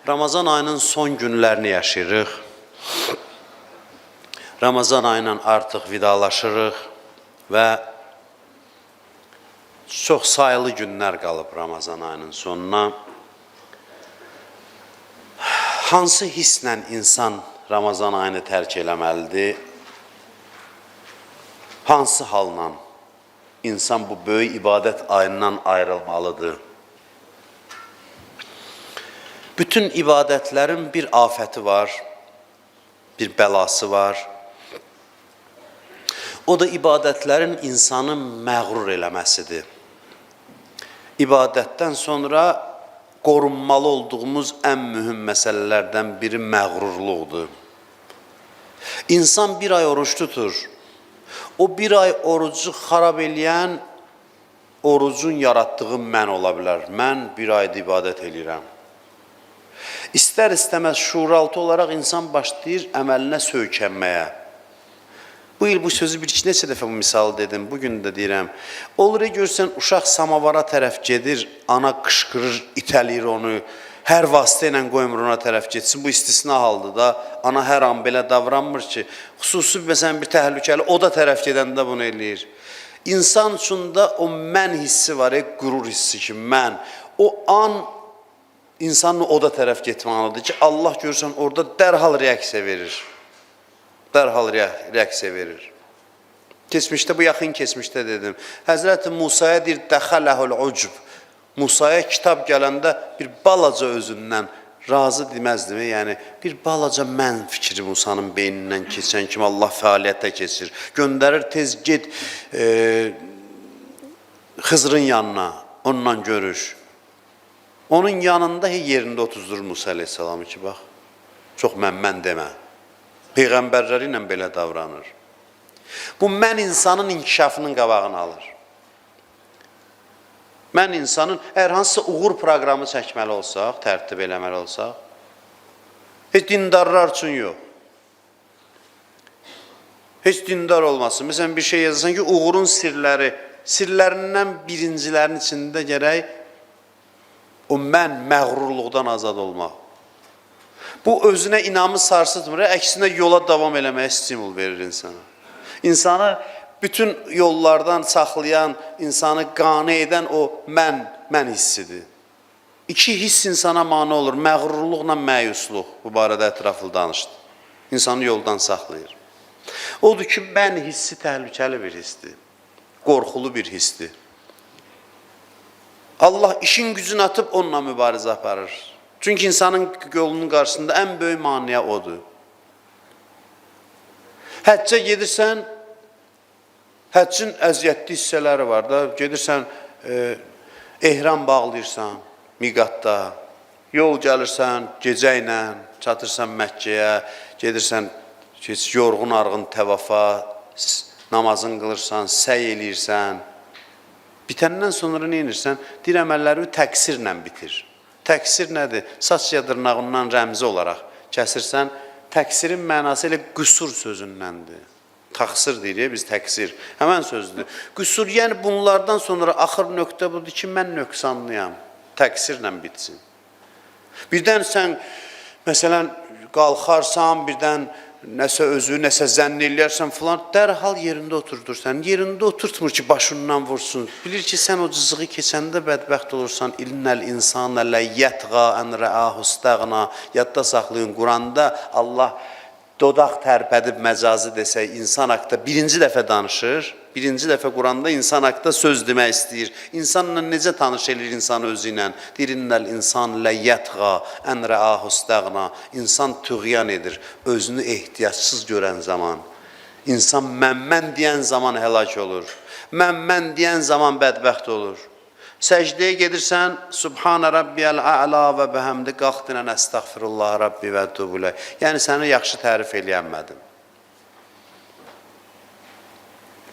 Ramazan ayının son günlərini yaşayırıq. Ramazan ayıyla artıq vidalaşırıq və çox sayılı günlər qalıb Ramazan ayının sonuna. Hansı hisslə insan Ramazan ayını tərk eləməlidir? Hansı halla insan bu böyük ibadət ayından ayrılmalıdır? Bütün ibadətlərin bir afəti var, bir bəlası var. O da ibadətlərin insanı məğrur eləməsidir. İbadətdən sonra qorunmalı olduğumuz ən mühüm məsələlərdən biri məğrurluqdur. İnsan bir ay oruç tutur. O bir ay orucu xarab eləyən orucun yaratdığı mən ola bilər. Mən bir ayda ibadət eləyirəm. İstər istəməz şuuraltı olaraq insan başlayır əməlinə söykənməyə. Bu il bu sözü bir-iki neçə dəfə bu misal dedim, bugün də deyirəm. Olur görsən, uşaq samavara tərəf gedir, ana qışqırır, itəliyir onu, hər vasitə ilə qoymur ona tərəf getsin. Bu istisna haldır da, ana hər an belə davranmır ki, xüsusi məsələn bir təhlükəli, o da tərəf gedəndə bunu eləyir. İnsan üçün də o mən hissi var, qürur hissi ki, mən. O an insanın o da tərəf getməlidir ki, Allah görsən orada dərhal reaksiya verir. Dərhal reaksiya verir. Keçmişdə, bu yaxın keçmişdə dedim. Həzrəti Musaya deyir, dəxələhul ucub. Musaya kitab gələndə bir balaca özündən razı deməzdi mi? Yəni, bir balaca mən fikri Musanın beynindən keçən kimi Allah fəaliyyətə keçir. Göndərir, tez get Xızırın yanına, onunla görüş. Onun yanında yerində otuzdurur Musa aleyhissalamı ki, bax, çox mən demə. Peyğəmbərləri ilə belə davranır. Bu mən insanın inkişafının qabağını alır. Mən insanın, əgər hansısa uğur proqramı çəkməli olsaq, tərtib eləməli olsaq, heç dindarlar üçün yox. Heç dindar olmasın. Məsələn, bir şey yazırsan ki, uğurun sirlərindən birincilərin içində gərək o mən məğrurluqdan azad olmaq. Bu özünə inamı sarsıtmır, əksinə yola davam eləməyə stimul verir insana. İnsanı bütün yollardan saxlayan, insanı qane edən o mən hissidir. İki hiss insana mane olur, məğrurluqla məyusluq. Bu barədə ətraflı danışdı. İnsanı yoldan saxlayır. Odur ki, mən hissi təhlükəli bir hissdir. Qorxulu bir hissdir. Allah işin gücünü atıb onunla mübarizə aparır. Çünki insanın yolunun qarşısında ən böyük maniyə odur. Həccə gedirsən, həccin əziyyətli hissələri var da, gedirsən, ehram bağlayırsan, miqatda, yol gəlirsən, gecə ilə, çatırsan Məkkəyə, gedirsən, yorğun arğın təvafa, namazın qılırsan, səy eləyirsən. Bitəndən sonra nə edirsən? Dir əməlləri təqsirlə bitir. Təqsir nədir? Saç ya dırnağından rəmzi olaraq kəsirsən, təqsirin mənası elə qüsur sözündəndir. Təqsir deyirik, biz təqsir. Həmən sözdür. Qüsur, yəni bunlardan sonra axır nöqtə budur ki, mən nöqsanlıyam. Təqsirlə bitsin. Birdən sən, məsələn, qalxarsan, birdən nəsə özü, nəsə zənn eləyərsən filan, dərhal yerində oturdursan. Yerində oturtmur ki, başından vursun. Bilir ki, sən o cızığı keçəndə bədbəxt olursan. İnnəl insanə ləyyətqa ən rəahu stəğna. Yadda saxlayın, Quranda Allah dodaq tərpədib məcazi desək, insan haqda birinci dəfə danışır. Birinci dəfə Quranda insan haqda söz demək istəyir. İnsanla necə tanış edir insan özü ilə? Deyir, innəl insan ləyyətqa ən rəahu stəğna. İnsan tüğyan edir, özünü ehtiyacsız görən zaman. İnsan mən deyən zaman həlak olur. Mən deyən zaman bədbəxt olur. Səcdəyə gedirsən, Subhanə Rabbiyəl A'la və bəhəmdi qalxdinən əstəğfirullah Rabbi və tubulə. Yəni, səni yaxşı tərif eləyənmədim.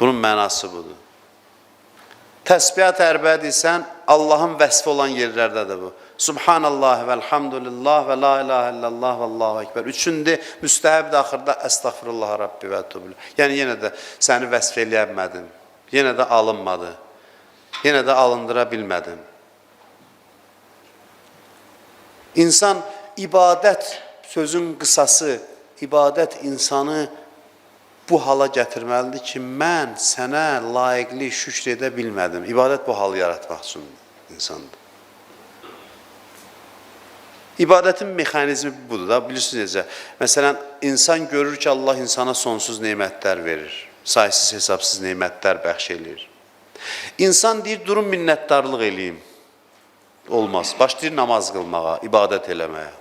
Bunun mənası budur. Təsbihat ərbəə deyilsən, Allahın vəsfi olan yerlərdədir bu. Subhanallah və elhamdülillah və la ilahə illallah və Allahu Ekber. Üçündə müstəhəbdir axırda əstəğfirullah Rabbi və tubulə. Yəni, yenə də səni vəsf eləyənmədim. Yenə də alınmadı. Yenə də alındıra bilmədim. İnsan ibadət sözün qısası, ibadət insanı bu hala gətirməlidir ki, mən sənə layiqli şükr edə bilmədim. İbadət bu halı yaratmaq üçün insandır. İbadətin mexanizmi budur da, bilirsiniz necə. Məsələn, insan görür ki, Allah insana sonsuz neymətlər verir, saysız hesabsız neymətlər bəxş edir. İnsan deyir, durum minnətdarlıq eləyim. Olmaz. Başlayır namaz qılmağa, ibadət eləməyə.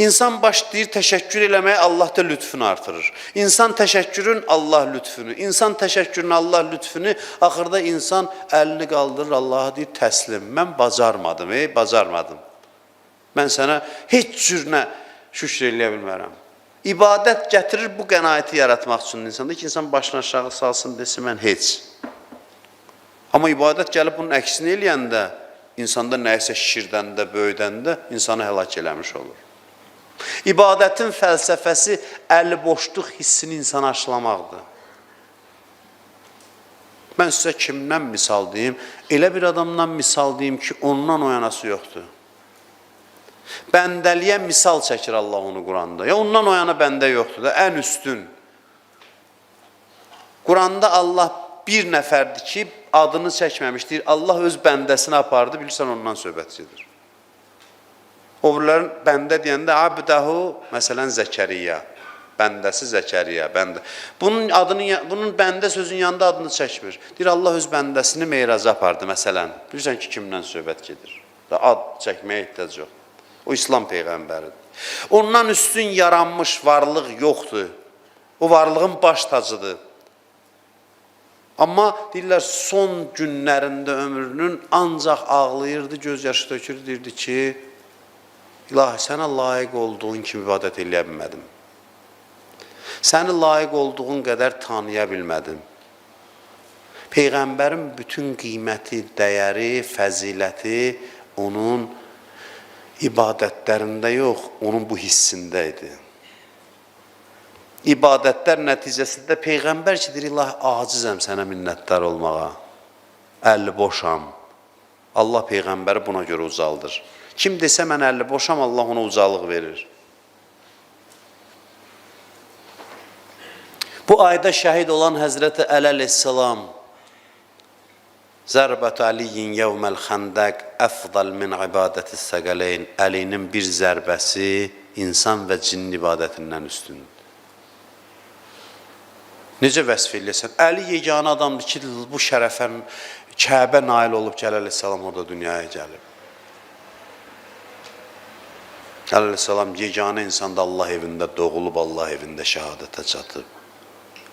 İnsan başlayır təşəkkür eləməyə, Allah da lütfünü artırır. İnsan təşəkkürün, Allah lütfünü. İnsan təşəkkürün, Allah lütfünü. Axırda insan əlini qaldırır, Allah'a deyir, təslim. Mən bacarmadım, bacarmadım. Mən sənə heç cürünə şükür eləyə bilmərəm. İbadət gətirir bu qənaəti yaratmaq üçün insanda ki, insan başını aşağı salsın, desin, mən heç. Amma ibadət gəlib bunun əksini eləyəndə, insanda nəyisə şişirdəndə, böyüdəndə insanı həlak eləmiş olur. İbadətin fəlsəfəsi əliboşluq hissini insana aşılamaqdır. Mən sizə kimdən misal deyim? Elə bir adamdan misal deyim ki, ondan o yanası yoxdur. Bəndəliyə misal çəkir Allah onu Quranda. Ya ondan o yana bəndə yoxdur da, ən üstün. Quranda Allah bir nəfərdir ki, adını çəkməmişdir. Allah öz bəndəsini apardı, bilirsən ondan söhbət edir. O birlərin bəndə deyəndə abdəhu, məsələn Zəkəriyya, bəndəsi Zəkəriyya, bəndə. Bunun bəndə sözün yanında adını çəkmir. Deyir Allah öz bəndəsini meyraca apardı, məsələn. Bilirsən ki, kimdən söhbət gedir? Ad çəkməyə ehtiyac yox. O İslam Peyğəmbəridir. Ondan üstün yaranmış varlıq yoxdur. O varlığın baş tacıdır. Amma deyirlər, son günlərində ömrünün ancaq ağlayırdı, göz yaşı tökürdü, deyirdi ki, İlahi, sənə layiq olduğun kimi ibadət eləyə bilmədim. Səni layiq olduğun qədər tanıya bilmədim. Peyğəmbərin bütün qiyməti, dəyəri, fəziləti onun ibadətlərində yox, onun bu hissində idi. İbadətlər nəticəsində Peyğəmbər ki, deyir, İlahi, acizəm sənə minnətdar olmağa, əlli boşam. Allah Peyğəmbəri buna görə ucaldır. Kim desə mən əlli boşam, Allah ona ucalıq verir. Bu ayda şəhid olan Həzrəti Əli əleyhissalam, Zərbətü Aliyin yevməl xəndəq əfdal min ibadətis səqələyn. Əlinin bir zərbəsi insan və cin ibadətindən üstündür. Necə vəsf eləyəsən? Əli yeganə adamdır ki, bu şərəfə Kəbə nail olub ki, Əli əleyhissalam orada dünyaya gəlib. Əli əleyhissalam yeganə insanda Allah evində doğulub, Allah evində şəhadətə çatıb.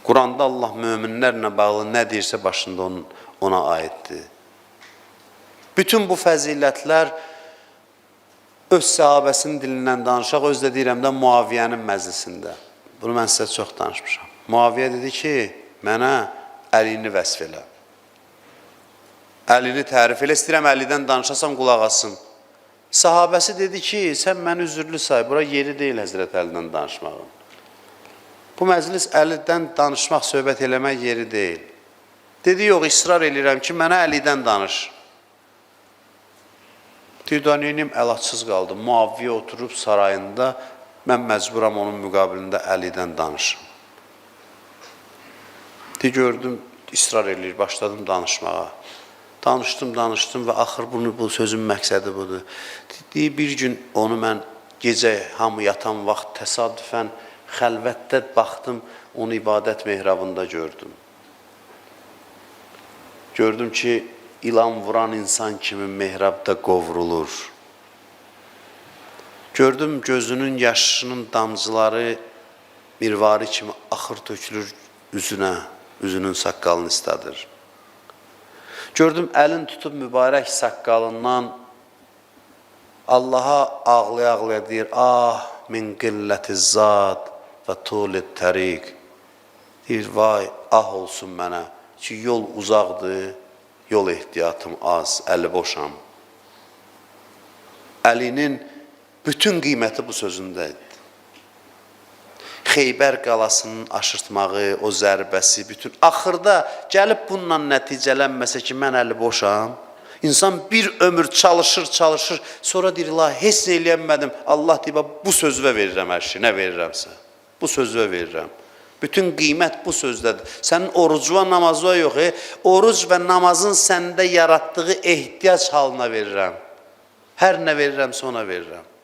Quranda Allah möminlərlə bağlı nə deyirsə başında ona aiddir. Bütün bu fəzilətlər öz səhabəsinin dilindən danışaq, öz də deyirəm də Muaviyyənin məclisində. Bunu mən sizə çox danışmışam. Muaviyyə dedi ki, mənə Əlini vəsf elə. Əlini tərif elə, istəyirəm Əlidən danışasam qulaq asın. Sahabəsi dedi ki, sən məni üzürlü say, bura yeri deyil Həzrət Əlidən danışmağın. Bu məclis Əlidən danışmaq, söhbət eləmək yeri deyil. Dedi, yox, israr eləyirəm ki, mənə Əlidən danış. Düdaniyim əlacsız qaldı. Muaviyyə oturub sarayında, mən məcburam onun müqabilində Əlidən danışım. Gördüm, israr eləyir, başladım danışmağa. Danışdım və axır bu sözün məqsədi budur. Bir gün onu mən gecə hamı yatan vaxt təsadüfən xəlvətdə baxdım, onu ibadət mehrabında gördüm. Gördüm ki, ilan vuran insan kimi mehrabda qovrulur. Gördüm, gözünün yaşının damcıları mirvari kimi axır tökülür üzünə. Üzünün saqqalını istadır. Gördüm, əlin tutub mübarək saqqalından Allaha ağlaya-ağlaya deyir, ah, min qilləti zad və tulid təriq. Deyir, vay, ah olsun mənə ki, yol uzaqdır, yol ehtiyatım az, əli boşam. Əlinin bütün qiyməti bu sözündədir. Xeybər qalasının aşırtmağı, o zərbəsi, bütün axırda gəlib bununla nəticələnməsə ki, mən əli boşam, İnsan bir ömür çalışır, çalışır. Sonra deyir, la heç nə eləyəmədim. Allah deyir, bu sözvə verirəm hər şey, nə verirəmsə. Bu sözvə verirəm. Bütün qiymət bu sözdədir. Sənin orucuna, namazına yox. Oruc və namazın səndə yaratdığı ehtiyac halına verirəm. Hər nə verirəmsə ona verirəm.